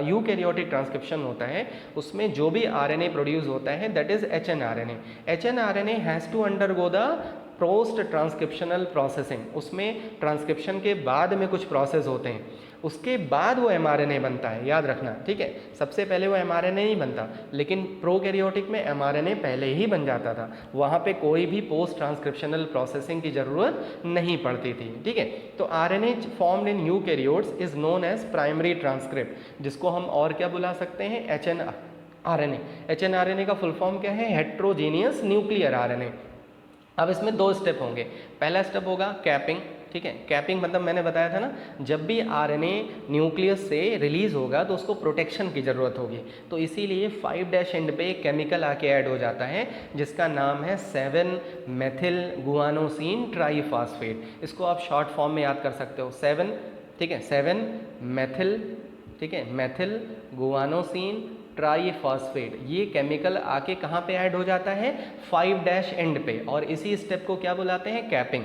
यूकैरियोटिक ट्रांसक्रिप्शन होता है उसमें जो भी आरएनए प्रोड्यूस होता है that is hnRNA. HnRNA has to undergo the post transcriptional processing. उसमें ट्रांसक्रिप्शन के बाद में कुछ प्रोसेस होते हैं। उसके बाद वो mRNA बनता है, याद रखना, ठीक है। सबसे पहले वो mRNA नहीं बनता, लेकिन प्रोकैरियोटिक में mRNA पहले ही बन जाता था, वहाँ पे कोई भी पोस्ट ट्रांसक्रिप्शनल प्रोसेसिंग की ज़रूरत नहीं पड़ती थी, ठीक है। तो RNA formed in eukaryotes is known as primary transcript, जिसको हम और क्या बुला सकते हैं, HNRNA। HNRNA का फुल फॉर्म क्या है, हेट्रोजीनियस न्यूक्लियर RNA। अब इसमें दो स्टेप होंगे, पहला स्टेप होगा कैपिंग, ठीक है। कैपिंग मतलब मैंने बताया था ना, जब भी RNA न्यूक्लियस से रिलीज होगा तो उसको प्रोटेक्शन की ज़रूरत होगी, तो इसीलिए 5' एंड पे एक केमिकल आके ऐड हो जाता है जिसका नाम है 7 मेथिल गुआनोसिन ट्राईफॉस्फेट। इसको आप शॉर्ट फॉर्म में याद कर सकते हो 7, ठीक है, 7 मेथिल, ठीक है, मेथिल गुआनोसिन ट्राईफॉस्फेट। ये केमिकल आके कहाँ पे ऐड हो जाता है, 5' एंड पे, और इसी स्टेप को क्या बुलाते हैं, कैपिंग।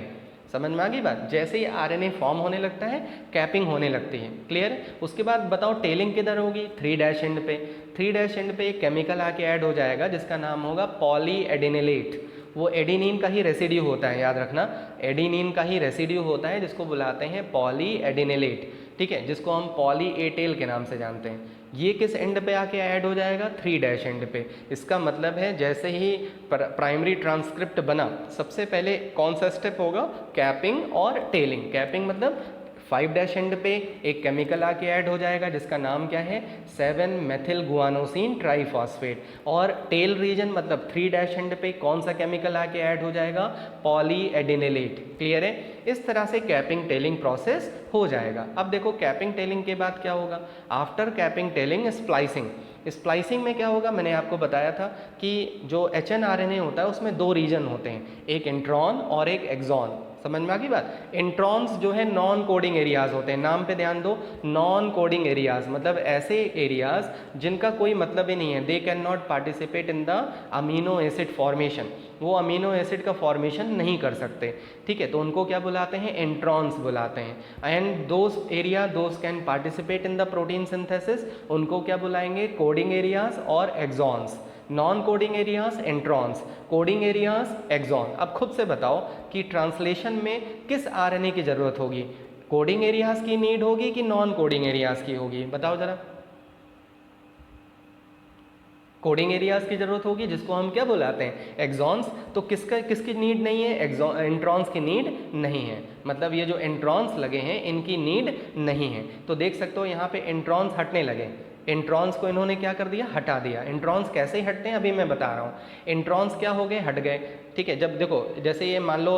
समझ में आ गई बात, जैसे ही RNA फॉर्म होने लगता है कैपिंग होने लगती है, क्लियर है। उसके बाद बताओ टेलिंग किधर होगी, 3' एंड पे। 3' एंड पे एक केमिकल आके ऐड हो जाएगा जिसका नाम होगा पॉलीएडिनिलेट। वो एडिनिन का ही रेसिड्यू होता है, याद रखना, एडिनिन का ही रेसिड्यू होता है जिसको बुलाते हैं पॉलीएडिनिलेट, ठीक है, जिसको हम पॉली ए टेल के नाम से जानते हैं। ये किस एंड पे आके ऐड हो जाएगा, 3' एंड पे। इसका मतलब है जैसे ही प्राइमरी ट्रांसक्रिप्ट बना, सबसे पहले कौन सा स्टेप होगा, कैपिंग और टेलिंग। कैपिंग मतलब 5' एंड पे एक केमिकल आके ऐड हो जाएगा जिसका नाम क्या है, 7 मेथिल गुआनोसिन ट्राईफॉस्फेट। और टेल रीजन मतलब 3' एंड पे कौन सा केमिकल आके ऐड हो जाएगा, पॉलीएडिनिलेट, क्लियर है। इस तरह से कैपिंग टेलिंग प्रोसेस हो जाएगा। अब देखो कैपिंग टेलिंग के बाद क्या होगा, after capping telling splicing. Splicing में क्या होगा, मैंने आपको बताया था कि जो HNRNA होता है उसमें 2 रीजन होते हैं, एक इंट्रॉन और एक एक्सॉन। समझ में आ गई बात। इंट्रॉन्स जो है नॉन कोडिंग एरियाज होते हैं, नाम पे ध्यान दो, नॉन कोडिंग एरियाज मतलब ऐसे एरियाज जिनका कोई मतलब ही नहीं है, they can not participate in the amino acid formation, वो अमीनो एसिड का फॉर्मेशन नहीं कर सकते, ठीक है, तो उनको क्या बुलाते हैं, इंट्रॉन्स बुलाते हैं। And those area those can participate in the protein synthesis, उनको क्या बुलाएंगे, कोडिंग एरियाज और exons. Non coding areas introns, coding areas exon. अब खुद से बताओ कि ट्रांसलेशन में किस RNA की ज़रूरत होगी, कोडिंग एरियाज की नीड होगी कि नॉन कोडिंग एरियाज की होगी, बताओ ज़रा। कोडिंग एरियाज की ज़रूरत होगी जिसको हम क्या बुलाते हैं, एक्सॉन्स। तो किसकी नीड नहीं है, इंट्रॉन्स की नीड नहीं है, मतलब ये जो इंट्रॉन्स लगे हैं इनकी नीड नहीं है। तो देख सकते हो यहाँ पे इंट्रॉन्स हटने लगे, इंट्रॉन्स को इन्होंने क्या कर दिया, हटा दिया। इंट्रॉन्स कैसे ही हटते हैं अभी मैं बता रहा हूँ। इंट्रॉन्स क्या हो गए, हट गए, ठीक है। जब देखो जैसे ये मान लो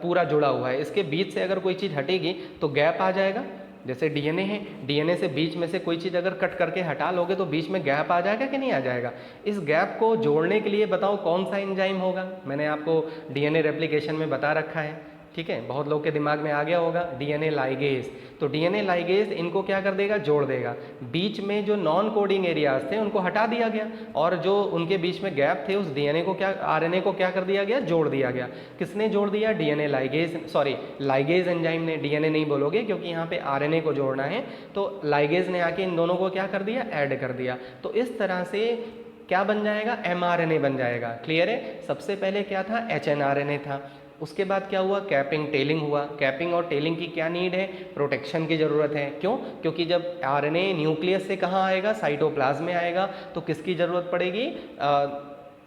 पूरा जुड़ा हुआ है, इसके बीच से अगर कोई चीज़ हटेगी तो गैप आ जाएगा। जैसे DNA है, DNA से बीच में से कोई चीज़ अगर कट करके हटा लोगे तो बीच में गैप आ जाएगा कि नहीं आ जाएगा। इस गैप को जोड़ने के लिए बताओ कौन सा एंजाइम होगा, मैंने आपको DNA रेप्लिकेशन में बता रखा है, ठीक है, बहुत लोग के दिमाग में आ गया होगा, DNA लाइगेज। तो DNA लाइगेज इनको क्या कर देगा, जोड़ देगा। बीच में जो नॉन कोडिंग एरियाज थे उनको हटा दिया गया, और जो उनके बीच में गैप थे उस DNA को क्या, RNA को क्या कर दिया गया, जोड़ दिया गया। किसने जोड़ दिया, DNA ligase, sorry ligase enzyme ने, DNA नहीं बोलोगे क्योंकि यहाँ पे RNA को जोड़ना है, तो लाइगेज ने आके इन दोनों को क्या कर दिया, ऐड कर दिया। तो इस तरह से क्या बन जाएगा, mRNA बन जाएगा, क्लियर है। सबसे पहले क्या था, HNRNA था, उसके बाद क्या हुआ, कैपिंग टेलिंग हुआ। कैपिंग और टेलिंग की क्या नीड है, प्रोटेक्शन की ज़रूरत है। क्यों, क्योंकि जब RNA न्यूक्लियस से कहाँ आएगा, साइटोप्लाज्म में आएगा, तो किसकी ज़रूरत पड़ेगी,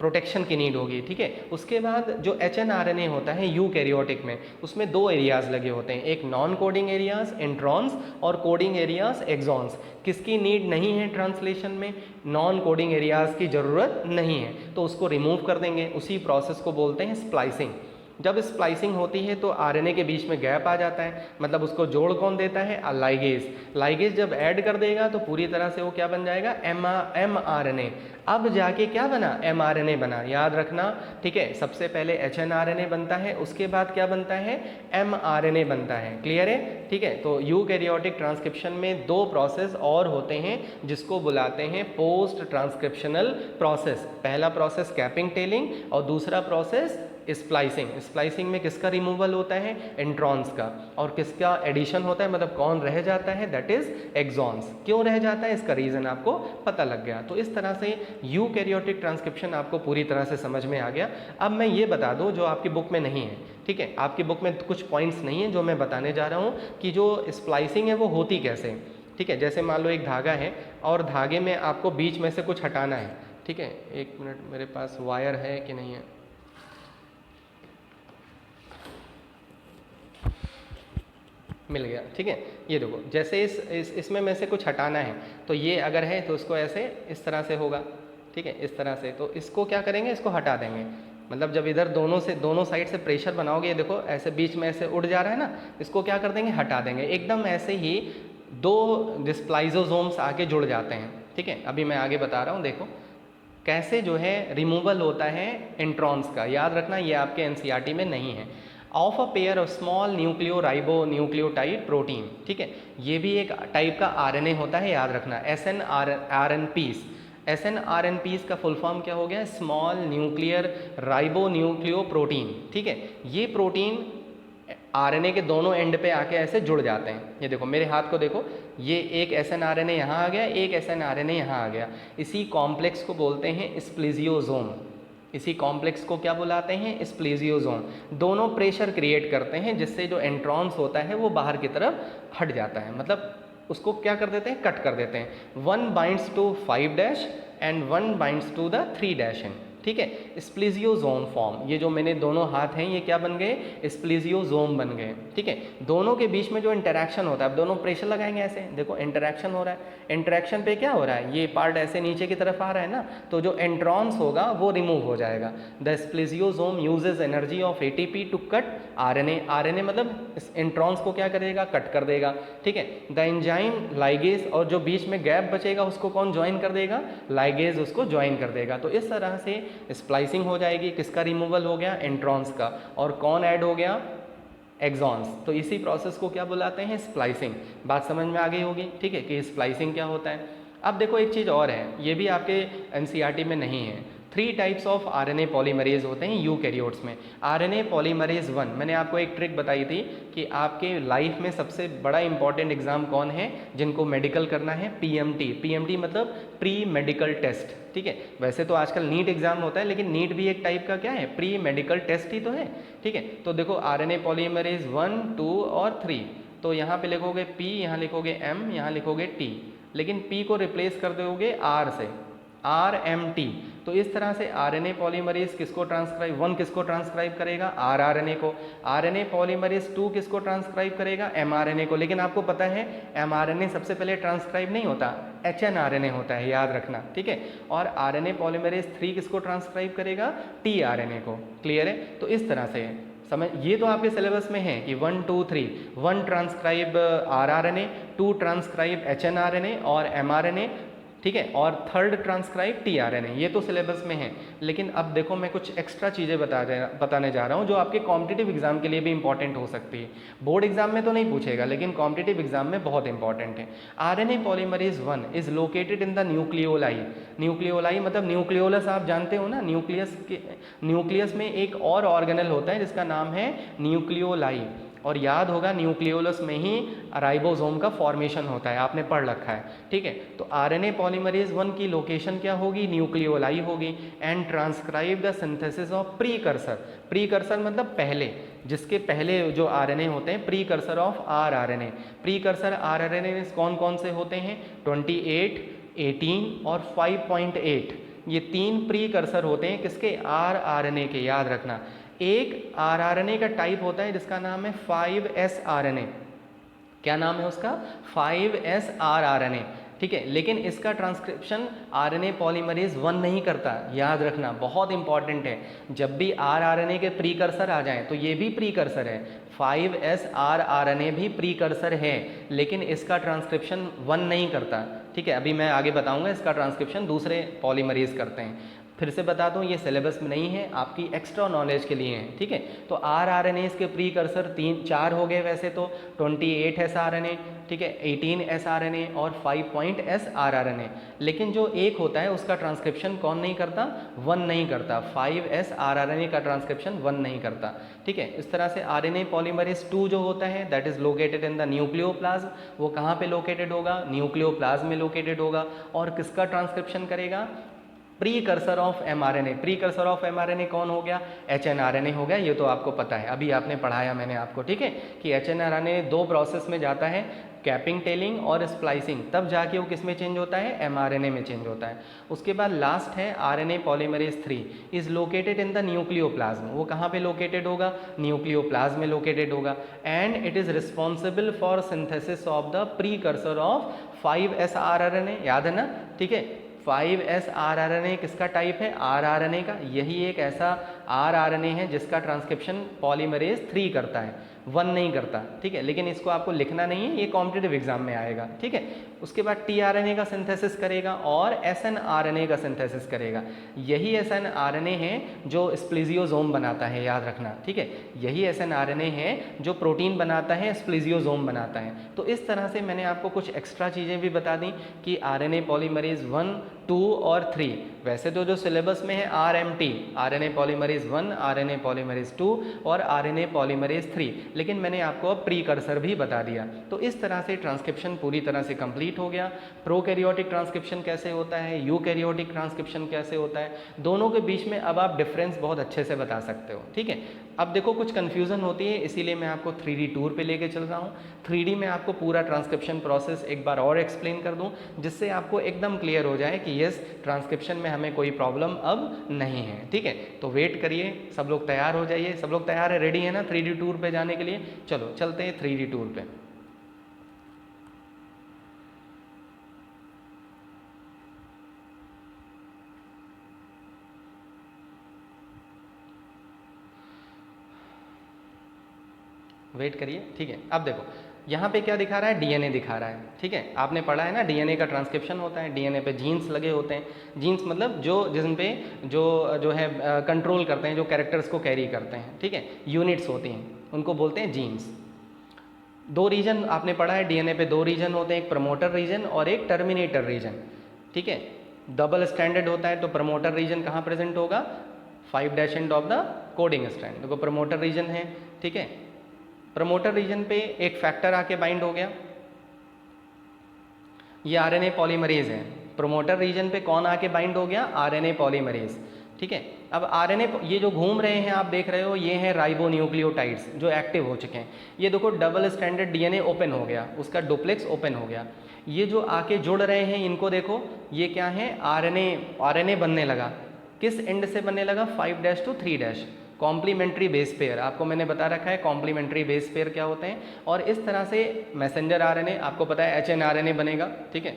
प्रोटेक्शन की नीड होगी, ठीक है। उसके बाद जो HNRNA होता है यूकैरियोटिक में, उसमें 2 एरियाज लगे होते हैं, एक नॉन कोडिंग एरियाज इंट्रॉन्स और कोडिंग एरियाज एक्सॉन्स। किसकी नीड नहीं है ट्रांसलेशन में, नॉन कोडिंग एरियाज की ज़रूरत नहीं है, तो उसको रिमूव कर देंगे। उसी प्रोसेस को बोलते हैं स्प्लाइसिंग। जब स्प्लाइसिंग होती है तो RNA के बीच में गैप आ जाता है, मतलब उसको जोड़ कौन देता है, लाइगेज। लाइगेज जब ऐड कर देगा तो पूरी तरह से वो क्या बन जाएगा, mRNA। अब जाके क्या बना, mRNA बना, याद रखना, ठीक है। सबसे पहले HNRNA बनता है, उसके बाद क्या बनता है, mRNA बनता है, क्लियर है, ठीक है। तो यूकैरियोटिक ट्रांसक्रिप्शन में 2 प्रोसेस और होते हैं जिसको बुलाते हैं पोस्ट ट्रांसक्रिप्शनल प्रोसेस। पहला प्रोसेस कैपिंग टेलिंग और दूसरा प्रोसेस स्प्लाइसिंग। स्प्लाइसिंग में किसका रिमूवल होता है, इंट्रॉन्स का, और किसका एडिशन होता है, मतलब कौन रह जाता है, दैट इज एक्सॉन्स। क्यों रह जाता है, इसका रीजन आपको पता लग गया। तो इस तरह से यूकैरियोटिक ट्रांसक्रिप्शन आपको पूरी तरह से समझ में आ गया। अब मैं ये बता दूं जो आपकी बुक में नहीं है, ठीक है, आपकी बुक में कुछ पॉइंट्स नहीं है जो मैं बताने जा रहा हूँ कि जो स्प्लाइसिंग है वो होती कैसे। ठीक है, जैसे मान लो एक धागा है और धागे में आपको बीच में से कुछ हटाना है। ठीक है, एक मिनट, मेरे पास वायर है कि नहीं है, मिल गया। ठीक है, ये देखो, जैसे इसमें में से कुछ हटाना है तो ये अगर है तो उसको ऐसे इस तरह से होगा। ठीक है, इस तरह से, तो इसको क्या करेंगे, इसको हटा देंगे। मतलब जब इधर दोनों साइड से प्रेशर बनाओगे, ये देखो ऐसे बीच में ऐसे उड़ जा रहा है ना, इसको क्या कर देंगे, हटा देंगे। एकदम ऐसे ही दो डिस्प्लाइजोसोम्स आके जुड़ जाते हैं। ठीक है, अभी मैं आगे बता रहा हूँ, देखो कैसे जो है रिमूवल होता है इंट्रॉन्स का। याद रखना ये आपके एनसीईआरटी में नहीं है। Of a pair of small nucleo ribo nucleotide protein. ठीक है, ये भी एक टाइप का आरएनए होता है, याद रखना। SNRNPs। SNRNPs का फुल फॉर्म क्या हो गया, small nuclear ribo nucleo protein. ठीक है, ये प्रोटीन आरएनए के दोनों एंड पे आके ऐसे जुड़ जाते हैं। ये देखो मेरे हाथ को देखो, ये एक SNRNA यहाँ आ गया, एक SNRNA यहाँ आ गया। इसी कॉम्प्लेक्स को बोलते हैं स्प्लीजियोसोम। इसी कॉम्प्लेक्स को क्या बुलाते हैं, स्प्लीजियोसोम। दोनों प्रेशर क्रिएट करते हैं जिससे जो एंट्रॉन्स होता है वो बाहर की तरफ हट जाता है, मतलब उसको क्या कर देते हैं, कट कर देते हैं। 1 binds to 5' end 1 binds to the 3' ठीक है, स्प्लीजियोसोम फॉर्म। ये जो मैंने दोनों हाथ हैं ये क्या बन गए, स्प्लीजियोसोम बन गए। ठीक है, दोनों के बीच में जो इंटरेक्शन होता है, अब दोनों प्रेशर लगाएंगे ऐसे, देखो इंटरेक्शन हो रहा है। इंटरेक्शन पे क्या हो रहा है, ये पार्ट ऐसे नीचे की तरफ आ रहा है ना, तो जो एंट्रॉन्स होगा वो रिमूव हो जाएगा। The spliceosome uses energy of ATP to cut RNA। RNA मतलब एंट्रॉन्स को क्या करेगा, कट कर देगा। ठीक है, द एंजाइम लाइगेज, और जो बीच में गैप बचेगा उसको कौन ज्वाइन कर देगा, लाइगेज उसको ज्वाइन कर देगा। तो इस तरह से स्प्लाइसिंग हो जाएगी। किसका रिमूवल हो गया, एंट्रॉन्स का, और कौन ऐड हो गया, एक्सॉन्स। तो इसी प्रोसेस को क्या बुलाते हैं, स्प्लाइसिंग। बात समझ में आ गई होगी। ठीक है, कि स्प्लाइसिंग क्या होता है। अब देखो एक चीज़ और है, ये भी आपके एनसीईआरटी में नहीं है। 3 टाइप्स ऑफ RNA पॉलीमरेज होते हैं यूकैरियोट्स में। RNA पॉलीमरेज 1, मैंने आपको एक ट्रिक बताई थी कि आपके लाइफ में सबसे बड़ा इंपॉर्टेंट एग्जाम कौन है, जिनको मेडिकल करना है, PMT मतलब प्री मेडिकल टेस्ट। ठीक है, वैसे तो आजकल नीट एग्जाम होता है, लेकिन नीट भी एक टाइप का क्या है, प्री मेडिकल टेस्ट ही तो है। ठीक है, तो देखो RNA पॉलीमरेज 1, 2 और 3, तो यहाँ पे लिखोगे P, यहाँ लिखोगे M, यहाँ लिखोगे T, लेकिन P को रिप्लेस कर दोगे R से, RMT। तो इस तरह से RNA पॉलीमरेज किसको ट्रांसक्राइब, 1 किसको ट्रांसक्राइब करेगा, RRNA को। RNA पॉलीमरेज 2 किसको ट्रांसक्राइब करेगा, mRNA को। लेकिन आपको पता है mRNA सबसे पहले ट्रांसक्राइब नहीं होता, HNRNA होता है, याद रखना। ठीक है, और RNA पॉलीमरेज 3 किसको ट्रांसक्राइब करेगा, tRNA को। क्लियर है, तो इस तरह से समझ, ये तो आपके सिलेबस में है कि 1, 2, 3, 1 ट्रांसक्राइब RRNA, 2 ट्रांसक्राइब HNRNA और mRNA। ठीक है, और 3rd ट्रांसक्राइब tRNA, ये तो सिलेबस में है। लेकिन अब देखो मैं कुछ एक्स्ट्रा चीज़ें बताने जा रहा हूँ जो आपके कॉम्पिटिटिव एग्जाम के लिए भी इंपॉर्टेंट हो सकती है। बोर्ड एग्जाम में तो नहीं पूछेगा, लेकिन कॉम्पिटिटिव एग्जाम में बहुत इंपॉर्टेंट है। RNA polymerase 1 is located in the nucleoli. Nucleoli मतलब न्यूक्लियोलस, आप जानते हो ना, न्यूक्लियस में एक और ऑर्गेनल होता है जिसका नाम है न्यूक्लियोलाई। और याद होगा न्यूक्लियोलस में ही राइबोसोम का फॉर्मेशन होता है, आपने पढ़ रखा है। ठीक है, तो RNA पॉलीमरेज 1 की लोकेशन क्या होगी, न्यूक्लियोलाई होगी। And transcribe the synthesis of precursor. Precursor मतलब पहले, जिसके पहले जो RNA होते हैं, precursor of RRNA। Precursor RRNA कौन कौन से होते हैं, 28, 18 और 5.8। ये 3 प्रीकर्सर होते हैं किसके, RRNA के, याद रखना। एक RRNA का टाइप होता है जिसका नाम है 5S RNA। क्या नाम है उसका, 5S RRNA। ठीक है, लेकिन इसका ट्रांसक्रिप्शन RNA पॉलीमरेज 1 नहीं करता, याद रखना, बहुत इंपॉर्टेंट है। जब भी RRNA के प्रीकर्सर आ जाएं तो ये भी प्रीकर्सर है, 5S RRNA भी प्रीकर्सर है, लेकिन इसका ट्रांसक्रिप्शन 1 नहीं करता। ठीक है, अभी मैं आगे बताऊंगा इसका ट्रांसक्रिप्शन दूसरे पॉलीमरेज करते हैं। फिर से बता दूं, ये सिलेबस में नहीं है, आपकी एक्स्ट्रा नॉलेज के लिए है। ठीक है, तो RRNAs के प्रीकर्सर 4 हो गए वैसे तो, 28S RNA, ठीक है, 18S RNA और 5.S RRNA। लेकिन जो एक होता है उसका ट्रांसक्रिप्शन कौन नहीं करता, 1 नहीं करता, 5S RRNA का ट्रांसक्रिप्शन 1 नहीं करता। ठीक है, इस तरह से RNA पॉलीमरेज 2 जो होता है, that is located in the nucleoplasm. वो कहाँ पे लोकेटेड होगा, न्यूक्लियोप्लाज्म में लोकेटेड होगा। और किसका ट्रांसक्रिप्शन करेगा, precursor of mRNA, precursor of mRNA कौन हो गया? hnRNA हो गया, ये तो आपको पता है, अभी आपने पढ़ाया मैंने आपको, ठीक है, कि hnRNA दो प्रोसेस में जाता है, कैपिंग, टेलिंग और स्प्लाइसिंग, तब जाके वो किस में चेंज होता है? mRNA में चेंज होता है। उसके बाद लास्ट है RNA polymerase 3 is located in the nucleoplasm, वो कहाँ पे लोकेटेड होगा? न्यूक्लियोप्लाज्म में लोकेटेड होगा, and it is responsible for synthesis of the precursor of 5s rRNA, याद है ना, ठीक है, 5s rRNA किसका टाइप है? rRNA का, यही एक ऐसा rRNA है जिसका ट्रांसक्रिप्शन पॉलीमरेज 3 करता है, 1 नहीं करता, ठीक है, लेकिन इसको आपको लिखना नहीं है, ये कॉम्पिटिटिव एग्जाम में आएगा, ठीक है। उसके बाद tRNA का सिंथेसिस करेगा और snRNA का सिंथेसिस करेगा, यही snRNA है जो स्प्लिजियोसोम बनाता है, याद रखना, ठीक है, यही snRNA है जो प्रोटीन बनाता है, स्प्लिजियोसोम बनाता है। तो इस तरह से मैंने आपको कुछ एक्स्ट्रा चीज़ें भी बता दी कि RNA पॉलीमरेज 1, 2 और 3, वैसे तो जो सिलेबस में है RMT, RNA polymerase 1, RNA polymerase 2 और RNA पॉलीमरेज 3, लेकिन मैंने आपको अब प्रीकर्सर भी बता दिया। तो इस तरह से ट्रांसक्रिप्शन पूरी तरह से कंप्लीट हो गया। प्रोकैरियोटिक ट्रांसक्रिप्शन कैसे होता है, यूकैरियोटिक ट्रांसक्रिप्शन कैसे होता है, दोनों के बीच में अब आप डिफरेंस बहुत अच्छे से बता सकते हो, ठीक है। अब देखो कुछ कन्फ्यूज़न होती है, इसीलिए मैं आपको 3D टूर पे लेके चल रहा हूँ। 3D में आपको पूरा ट्रांसक्रिप्शन प्रोसेस एक बार और एक्सप्लेन कर दूँ, जिससे आपको एकदम क्लियर हो जाए कि यस, ट्रांसक्रिप्शन में हमें कोई प्रॉब्लम अब नहीं है, ठीक है। तो वेट करिए, सब लोग तैयार हो जाइए, सब लोग तैयार है, रेडी है ना 3D टूर पे जाने के लिए? चलो चलते हैं 3D टूर पे। वेट करिए, ठीक है। अब देखो यहाँ पे क्या दिखा रहा है? डीएनए दिखा रहा है, ठीक है, आपने पढ़ा है ना, डीएनए का ट्रांसक्रिप्शन होता है, डीएनए पे जीन्स लगे होते हैं, जीन्स मतलब जो जिसम पे जो है कंट्रोल करते हैं, जो कैरेक्टर्स को कैरी करते हैं, ठीक है, यूनिट्स होती हैं, उनको बोलते हैं जीन्स। दो रीजन आपने पढ़ा है, डीएनए पे दो रीजन होते हैं, एक प्रमोटर रीजन और एक टर्मिनेटर रीजन, ठीक है। डबल स्टैंडर्ड होता है, तो प्रमोटर रीजन कहाँ प्रेजेंट होगा? 5' end of the coding strand, देखो प्रमोटर रीजन है, ठीक है। प्रमोटर रीजन पे एक फैक्टर आके बाइंड हो गया, ये आरएनए पॉलीमरेज है। प्रमोटर रीजन पे कौन आके बाइंड हो गया? आरएनए पॉलीमरेज, ठीक है। अब आरएनए ये जो घूम रहे हैं आप देख रहे हो, ये हैं राइबोन्यूक्लियोटाइड्स जो एक्टिव हो चुके हैं। ये देखो डबल स्टैंडर्ड डीएनए ओपन हो गया, उसका डुप्लेक्स ओपन हो गया। ये जो आके जुड़ रहे हैं इनको देखो, ये क्या है? आरएनए बनने लगा। किस एंड से बनने लगा? 5' to 3'। कॉम्प्लीमेंट्री बेस पेयर आपको मैंने बता रखा है, कॉम्प्लीमेंट्री बेस पेयर क्या होते हैं। और इस तरह से मैसेंजर आरएनए आपको पता है एचएनआरएनए बनेगा, ठीक है।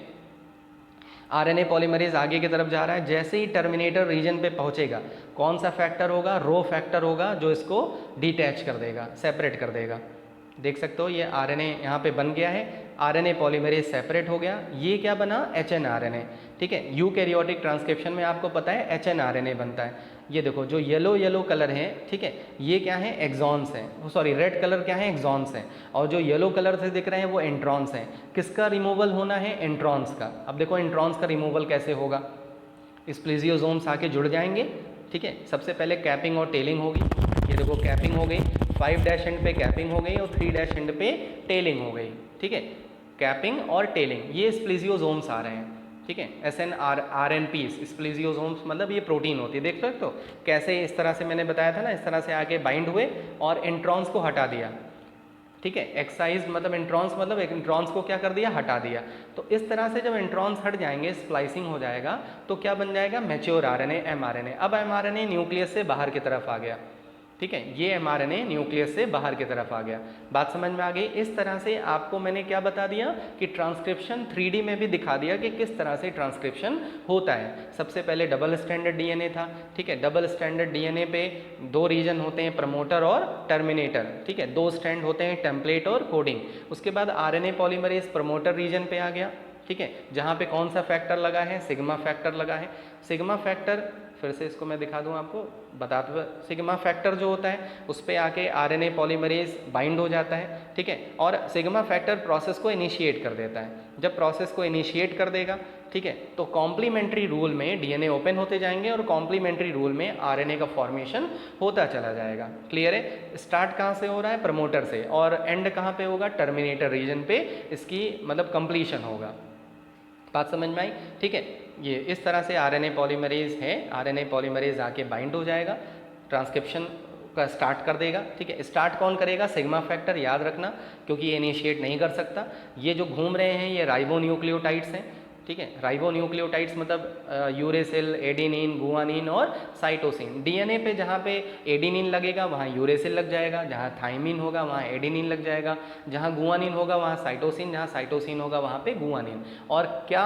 आरएनए पॉलीमरेज आगे की तरफ जा रहा है, जैसे ही टर्मिनेटर रीजन पे पहुंचेगा कौन सा फैक्टर होगा? रो फैक्टर होगा, जो इसको डिटैच कर देगा, सेपरेट कर देगा। देख सकते हो ये आरएनए यहाँ पे बन गया है, आरएनए पॉलीमरेज सेपरेट हो गया, ये क्या बना? एचएनआरएनए, ठीक है। यूकैरियोटिक ट्रांसक्रिप्शन में आपको पता है एचएनआरएनए बनता है। ये देखो जो येलो कलर है, ठीक है, ये क्या है? एक्सॉन्स हैं, सॉरी रेड कलर क्या है? एक्सॉन्स हैं। और जो येलो कलर से दिख रहे हैं वो एंट्रॉन्स हैं। किसका रिमूवल होना है? एंट्रॉन्स का। अब देखो एंट्रॉन्स का रिमूवल कैसे होगा? स्प्लिजियोसोम्स आके जुड़ जाएंगे, ठीक है। सबसे पहले कैपिंग और टेलिंग होगी। ये देखो कैपिंग हो गई, 5' एंड पे कैपिंग हो गई और 3' एंड पे टेलिंग हो गई, ठीक है। कैपिंग और टेलिंग, ये स्प्लिजियोसोम्स आ रहे हैं, ठीक है। SNRNP स्प्लिजियोसोम्स मतलब ये प्रोटीन होती है। देख सकते हो कैसे? इस तरह से मैंने बताया था ना, इस तरह से आके बाइंड हुए और एंट्रॉन्स को हटा दिया, ठीक है। एक्साइज मतलब इंट्रॉन्स, मतलब इंट्रॉन्स को क्या कर दिया? हटा दिया। तो इस तरह से जब इंट्रॉन्स हट जाएंगे, स्प्लाइसिंग हो जाएगा, तो क्या बन जाएगा? Mature RNA, mRNA। अब mRNA न्यूक्लियस से बाहर की तरफ आ गया, ठीक है। ये mRNA न्यूक्लियस से बाहर की तरफ आ गया। बात समझ में आ गई? इस तरह से आपको मैंने क्या बता दिया कि ट्रांसक्रिप्शन 3D में भी दिखा दिया कि किस तरह से ट्रांसक्रिप्शन होता है। सबसे पहले डबल स्टैंडर्ड डीएनए था, ठीक है। डबल स्टैंडर्ड डीएनए पे दो रीजन होते हैं, प्रमोटर और टर्मिनेटर, ठीक है। दो स्टैंड होते हैं, टेम्पलेट और कोडिंग। उसके बाद आरएनए पॉलीमरेज प्रमोटर रीजन पे आ गया, ठीक है, जहाँ पे कौन सा फैक्टर लगा है? सिग्मा फैक्टर लगा है। सिग्मा फैक्टर फिर से इसको मैं दिखा दूं आपको बताते हुए, सिग्मा फैक्टर जो होता है उस पर आके आरएनए पॉलीमरेज बाइंड हो जाता है, ठीक है। और सिग्मा फैक्टर प्रोसेस को इनिशिएट कर देता है। जब प्रोसेस को इनिशिएट कर देगा, ठीक है, तो कॉम्प्लीमेंट्री रूल में डीएनए ओपन होते जाएंगे और कॉम्प्लीमेंट्री रूल में आरएनए का फॉर्मेशन होता चला जाएगा। क्लियर है? स्टार्ट कहाँ से हो रहा है? प्रमोटर से, और एंड कहाँ पे होगा? टर्मिनेटर रीजन पे इसकी मतलब कंप्लीशन होगा। बात समझ में आई? ठीक है। ये इस तरह से आरएनए पॉलीमरेज है, आरएनए पॉलीमरेज आके बाइंड हो जाएगा, ट्रांसक्रिप्शन का स्टार्ट कर देगा। ठीक है, स्टार्ट कौन करेगा? सिग्मा फैक्टर, याद रखना, क्योंकि ये इनिशिएट नहीं कर सकता। ये जो घूम रहे हैं ये राइबोन्यूक्लियोटाइड्स हैं। ठीक है, राइबोन्यूक्लियोटाइड्स मतलब यूरेसिल, एडेनिन, गुआनिन और साइटोसिन। डीएनए पे जहाँ पे एडेनिन लगेगा वहाँ यूरेसिल लग जाएगा, जहाँ थाइमिन होगा वहाँ एडेनिन लग जाएगा, जहाँ गुआनिन होगा वहाँ साइटोसिन, जहाँ साइटोसिन होगा वहाँ पे गुआनिन। और क्या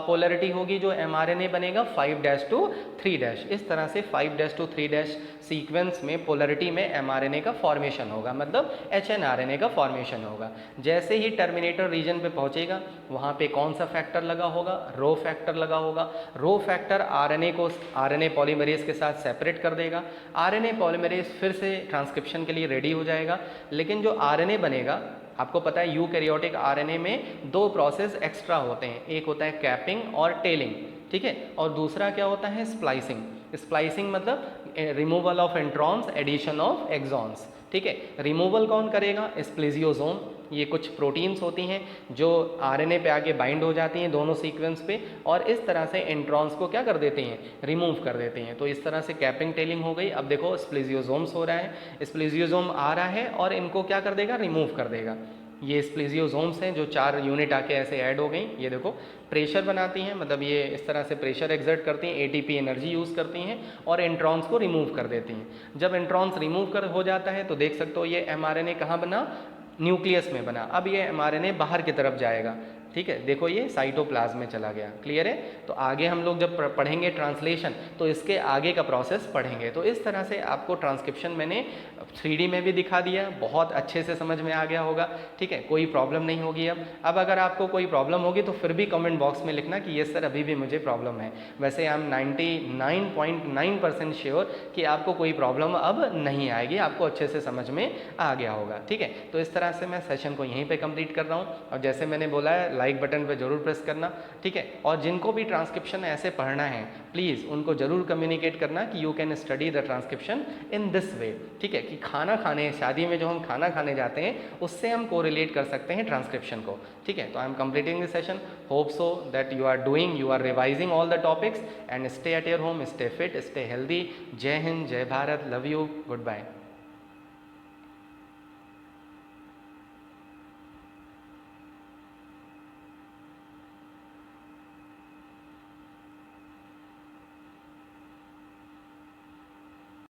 पोलरिटी होगी जो एमआरएनए बनेगा? 5' to 3'। इस तरह से 5' to 3' सीक्वेंस में पोलरिटी में एमआरएनए का फॉर्मेशन होगा, मतलब एचएनआरएनए का फॉर्मेशन होगा। जैसे ही टर्मिनेटर रीजन पे पहुंचेगा वहाँ पे कौन सा फैक्टर लगा होगा? रो फैक्टर लगा होगा। रो फैक्टर आरएनए को आरएनए पॉलीमरेज के साथ सेपरेट कर देगा। आरएनए पॉलीमरेज फिर से ट्रांसक्रिप्शन के लिए रेडी हो जाएगा। लेकिन जो आरएनए बनेगा, आपको पता है यूकैरियोटिक आरएनए में 2 प्रोसेस एक्स्ट्रा होते हैं, एक होता है कैपिंग और टेलिंग। ठीक है, और दूसरा क्या होता है? स्प्लाइसिंग। स्प्लाइसिंग मतलब removal of introns, addition of exons. ठीक है, रिमूवल कौन करेगा? स्प्लिजियोसोम। ये कुछ प्रोटीन्स होती हैं जो आरएनए पे आके बाइंड हो जाती हैं दोनों सीक्वेंस पे, और इस तरह से इंट्रॉन्स को क्या कर देते हैं? रिमूव कर देते हैं। तो इस तरह से कैपिंग टेलिंग हो गई। अब देखो स्प्लिजियोसोम्स हो रहा है, स्प्लिजियोसोम आ रहा है और इनको क्या कर देगा? रिमूव कर देगा। ये स्प्लिजियोसोम्स हैं जो 4 यूनिट आके ऐसे ऐड हो गई। ये देखो प्रेशर बनाती हैं, मतलब ये इस तरह से प्रेशर एक्सर्ट करती हैं, एटीपी एनर्जी यूज़ करती हैं और इंट्रॉन्स को रिमूव कर देती हैं। जब इंट्रॉन्स रिमूव कर हो जाता है तो देख सकते हो ये एमआरएनए कहाँ बना? न्यूक्लियस में बना। अब ये एमआरएनए बाहर की तरफ जाएगा। ठीक है, देखो ये साइटोप्लाज्म में चला गया। क्लियर है? तो आगे हम लोग जब पढ़ेंगे ट्रांसलेशन तो इसके आगे का प्रोसेस पढ़ेंगे। तो इस तरह से आपको ट्रांसक्रिप्शन मैंने 3D में भी दिखा दिया, बहुत अच्छे से समझ में आ गया होगा। ठीक है, कोई प्रॉब्लम नहीं होगी। अब अगर आपको कोई प्रॉब्लम होगी तो फिर भी कमेंट बॉक्स में लिखना कि ये सर अभी भी मुझे प्रॉब्लम है। वैसे आई एम 99.9% श्योर कि आपको कोई प्रॉब्लम अब नहीं आएगी, आपको अच्छे से समझ में आ गया होगा। ठीक है, तो इस तरह से मैं सेशन को यहीं पे कंप्लीट कर रहा हूँ। और जैसे मैंने बोला है, लाइक बटन पे जरूर प्रेस करना। ठीक है, और जिनको भी ट्रांसक्रिप्शन ऐसे पढ़ना है प्लीज़ उनको जरूर कम्युनिकेट करना कि you can study the transcription in this way. ठीक है, कि खाना खाने, शादी में जो हम खाना खाने जाते हैं उससे हम कोरिलेट कर सकते हैं ट्रांसक्रिप्शन को। ठीक है, तो I am completing this session. Hope so that you are revising all the topics and stay at your home, stay fit, stay healthy. जय हिंद, जय Bharat, love you, good bye.